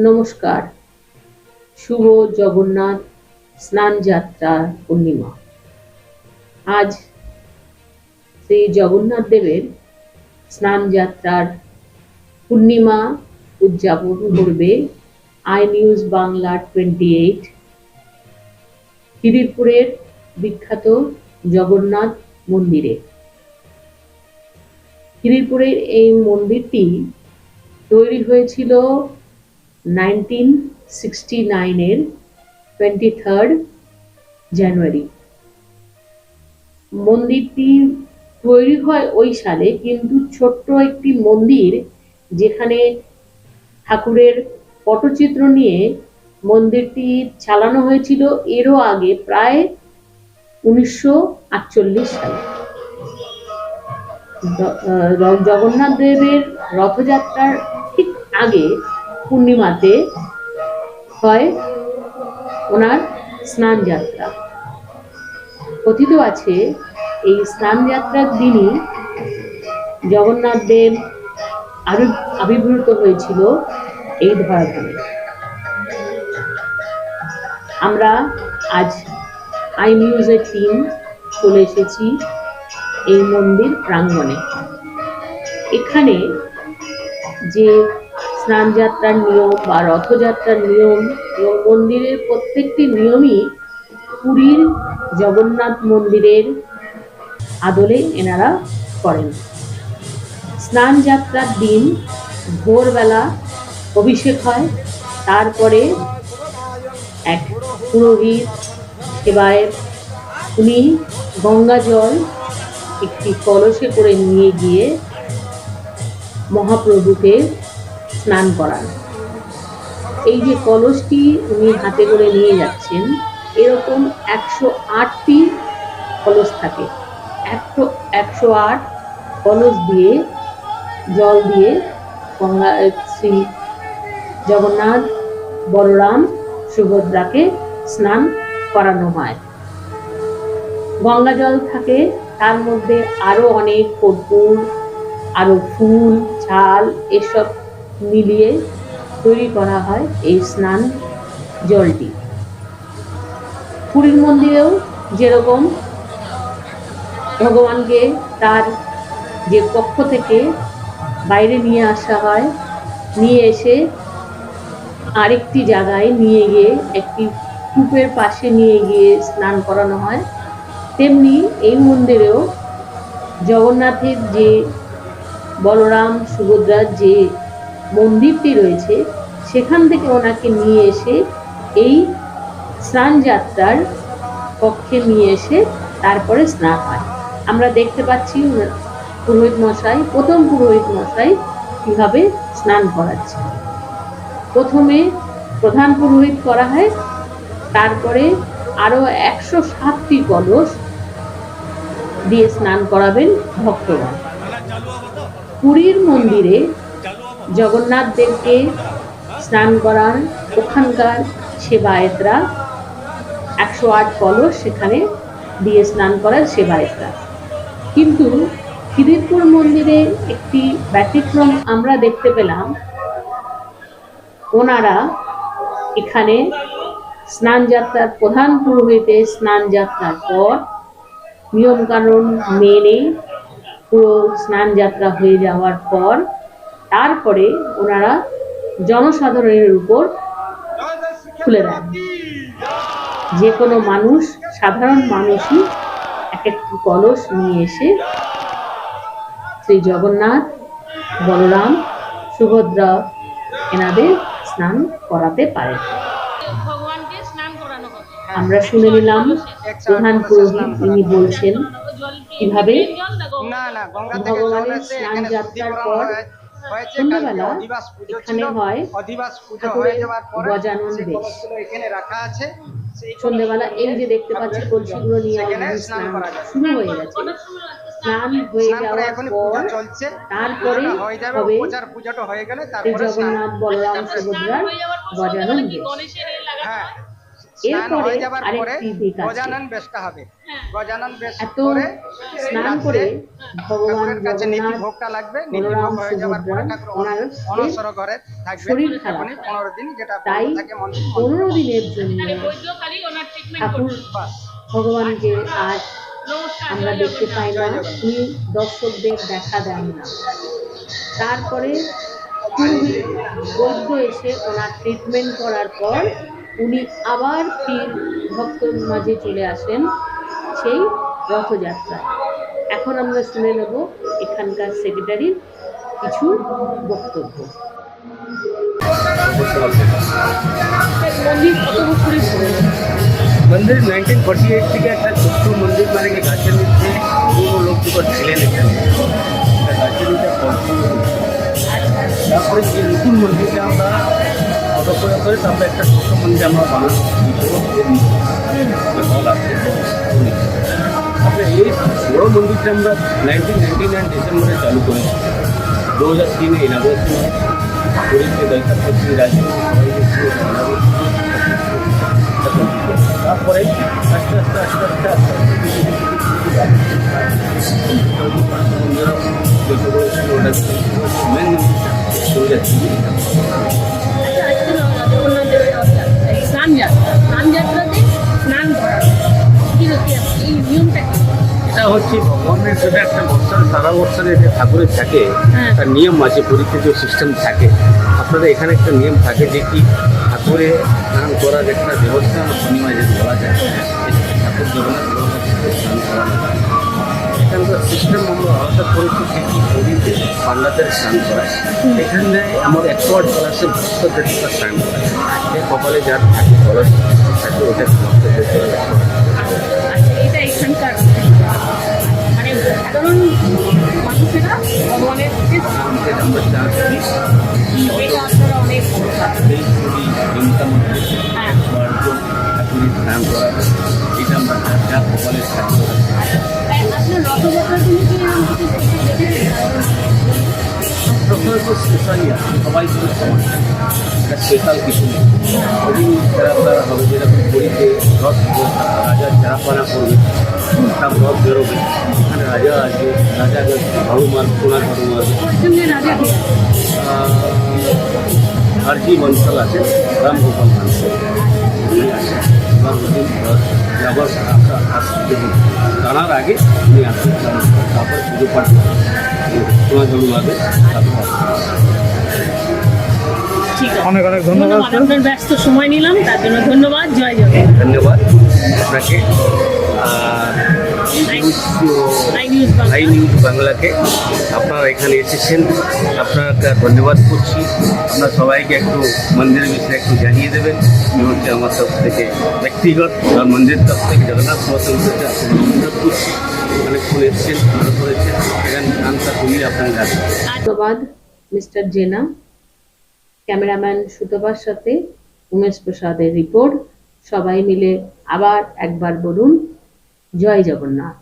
নমস্কার। শুভ জগন্নাথ স্নান যাত্রা পূর্ণিমা। আজ শ্রী জগন্নাথ দেবের স্নান যাত্রার পূর্ণিমা উদযাপন করবে আই নিউজ বাংলা 28 খিদিরপুরের বিখ্যাত জগন্নাথ মন্দিরে। খিদিরপুরের এই মন্দিরটি তৈরি হয়েছিল 1969 এর 23 জানুয়ারি। মন্দিরটি তৈরি হয় ওই সালে, কিন্তু ছোট্ট একটি মন্দির যেখানে ঠাকুরের পটচিত্র নিয়ে মন্দিরটি চালানো হয়েছিল এরও আগে, প্রায় 1948 সালে। জগন্নাথ দেবের রথযাত্রার ঠিক আগে পূর্ণিমাতে হয় ওনার স্নান যাত্রা। কথিত আছে এই স্নান যাত্রার দিনই জগন্নাথ দেব আবির্ভূত হয়েছিল এই ধরাধামে। আমরা আজ আই নিউজের টিম চলে এসেছি এই মন্দির প্রাঙ্গণে। এখানে যে স্নান যাত্রার নিয়ম বা রথযাত্রার নিয়ম এবং মন্দিরের প্রত্যেকটি নিয়মই পুরীর জগন্নাথ মন্দিরের আদলে এনারা করেন। স্নান যাত্রার দিন ভোরবেলা অভিষেক হয়, তারপরে এক পুরোহিত সেবায়েত উনি গঙ্গা জল একটি কলসে করে নিয়ে গিয়ে মহাপ্রভুকে স্নান করান। এই যে কলসটি উনি হাতে করে নিয়ে যাচ্ছেন, এরকম 108টি কলস থাকে। 108 কলস দিয়ে জল দিয়ে গঙ্গা শ্রী জগন্নাথ, বলরাম, সুভদ্রাকে স্নান করানো হয়। গঙ্গা জল থাকে, তার মধ্যে আরো অনেক কর্পূর, আরো ফুল, ছাল এসব মিলিয়ে তৈরি করা হয় এই স্নান জলটি। পুরীর মন্দিরেও যেরকম ভগবানকে তার যে কক্ষ থেকে বাইরে নিয়ে আসা হয়, নিয়ে এসে আরেকটি জায়গায় নিয়ে গিয়ে একটি কূপের পাশে নিয়ে গিয়ে স্নান করানো হয়, তেমনি এই মন্দিরেও জগন্নাথের যে বলরাম সুভদ্রার যে মন্দিরটি রয়েছে সেখান থেকে ওনাকে নিয়ে এসে এই স্নান যাত্রার কক্ষে নিয়ে এসে তারপরে স্নান হয়। আমরা দেখতে পাচ্ছি পুরোহিত মশাই, প্রথম পুরোহিত মশাই কিভাবে স্নান করাচ্ছে। প্রথমে প্রধান পুরোহিত করা হয়, তারপরে আরো 107টি কলস দিয়ে স্নান করাবেন ভক্তগণ। পুরীর মন্দিরে জগন্নাথ দেবকে স্নান করান ওখানকার সেবায়েতরা, 108 কলস সেখানে দিয়ে স্নান করার সেবায়েতরা। কিন্তু খিদিরপুর মন্দিরে একটি ব্যতিক্রম আমরা দেখতে পেলাম। ওনারা এখানে স্নান যাত্রার প্রধান পুরোহিতের স্নান যাত্রার পর নিয়ম কানুন মেনে পুরো স্নান যাত্রা হয়ে যাওয়ার পর তারপরে ওনারা জনসাধারণের উপর খুলে দেন। যে কোনো মানুষ, সাধারণ মানুষই এক একটি কলস নিয়ে এসে শ্রী জগন্নাথ, বলরাম, সুভদ্রা এনাদের স্নান করাতে পারে। আমরা শুনে নিলাম প্রধান পুরোহিত তিনি বলছেন কিভাবে ভগবানের স্নান যাত্রার পর সন্ধ্যাবেলা এখানে হয় ঠাকুরের গজানন বেশ। সন্ধ্যাবেলা এই যে দেখতে পাচ্ছি কলসিগুলো নিয়ে স্নান শুরু হয়ে গেছে। স্নান হয়ে যাওয়ার পর তারপরে হবে জগন্নাথ, বলরাম, সুভদ্রার গজানন বেশ। স্নান এরপরে হয়ে যাবার পরে আরেকটি দিক আছে। গজানন বেশটা হবে। গজানন বেশ এত করে স্নান করে ভগবান ঠাকুরের কাছে নীতি জগন্নাথ, ভোগটা লাগবে। নীতি বলরাম, ভোগ হয়ে যাওয়ার সুভদ্রা পরে ঠাকুর ওনার অনসর ঘরে থাকবে শরীর খারাপ এখনই হয়। 15 দিন, যেটা তাই বন্ধ থাকে মন্দির। 15 দিনের জন্য ঠাকুর বাস। ভগবানকে আর আমরা দেখতে পাই না, উনি দর্শকদের দেখা দেন না। তারপরে পুরোহিত বৈদ্য এসে ওনার ট্রিটমেন্ট করার পর উনি আবার ফির ভক্তর মাঝে চলে আসেন সেই রথযাত্রায়। এখন আমরা শুনে নেব এখানকার সেক্রেটারির কিছু বক্তব্য। মন্দির কত বছরের পুরনো? मंदिर 1948 থেকে একটা ছোট্ট মন্দির, মানে কি গাছের নিচে পুরো লোক দুটো ছিলেন এখানে, একটা গাছের নিচে তারপরে যে নতুন মন্দিরটা আমরা অটোপ্রয়োগ করে তারপরে একটা ছোট্ট মন্দির আমরা বানাচ্ছি। তারপরে এই বড় মন্দিরটা আমরা 1999 ডিসেম্বরে চালু করেছি। 2003 ইনাগুরেশন হয়। পুরীতে দৈতার করছি, রাজনীতি সবাই মিলে তারপরে আস্তে আস্তে আস্তে আস্তে আস্তে মেন চলে যাচ্ছি। এটা হচ্ছে ভগবানের যেটা একটা বছর, সারা বছরে যে ঠাকুরের থাকে তার নিয়ম আছে, পুরীতে যে সিস্টেম থাকে। আপনাদের এখানে একটা নিয়ম থাকে যে কি ঠাকুরে স্নান করার একটা ব্যবস্থা শনিবার যে বলা যায়, ঠাকুর জগন্নাথ স্নান করা যায়। এখানকার সিস্টেম আমরা আলাদা করেছি যে কি পুরীতে পান্ডাদের স্নান করায়, এখানে আমার একশোয়ার্ড কলাসে ভক্তদের স্নান করায়। যে কপালে যার থাকে কলস থাকে ওটা ভক্তদের এটা এখানকার মানে সাধারণ মানুষেরা ভগবানের কাছে আমরা চাষ করি। এটা আপনারা অনেক এই পুরী ইনকাম ঠাকুরের স্নান করা, এটা আমরা যা কপালে স্নান করা। আপনার রথযাত্রাগুলি কি এরকম কিছু প্রথমে তো স্পেশালই আছে, সবাই করে সমান, এটা স্পেশাল কিছু নেই। ওদিন চেরাপাড়া হবে, যেরকম পুরীতে রথ রাজা চেরাপাড়া করবে, সব রথ বেরোবে, এখানে রাজা আছে, রাজা ঝাড়ু মার, সোনার ঝাড়ু মারবে। সঙ্গে রাজা আরজি বংশাল আছে, রামগোপাল বংশাল উনি আছে। এবার ওদিন রথ যাবার আসতে টানার আগে উনি আসেন, তারপর পুজো পাঠ সোনা ঝাড়ু মারবে, তারপর ঠিক আছে। অনেক অনেক ধন্যবাদ স্যার। আপনার ব্যস্ত সময় নিলাম তার জন্য ধন্যবাদ। জয় জগন্নাথ। ধন্যবাদ আপনাকে। আই নিউজ বাংলাকে আপনারা এখানে এসেছেন, আপনাকে ধন্যবাদ করছি। আপনারা সবাইকে একটু মন্দিরের বিষয়ে একটু জানিয়ে দেবেন। আমি হচ্ছে আমার তরফ থেকে ব্যক্তিগত আর মন্দিরের তরফ থেকে জগন্নাথ মহাসংঘকে অনুরোধ করছি। অনেকক্ষণ এসছেন, ভালো করেছেন, এখানে গানটা খুবই আপনার গান। ধন্যবাদ মিস্টার জেনা। ক্যামেরাম্যান সুতপার সাথে উমেশ প্রসাদের রিপোর্ট। সবাই মিলে আবার একবার বলুন জয় জগন্নাথ।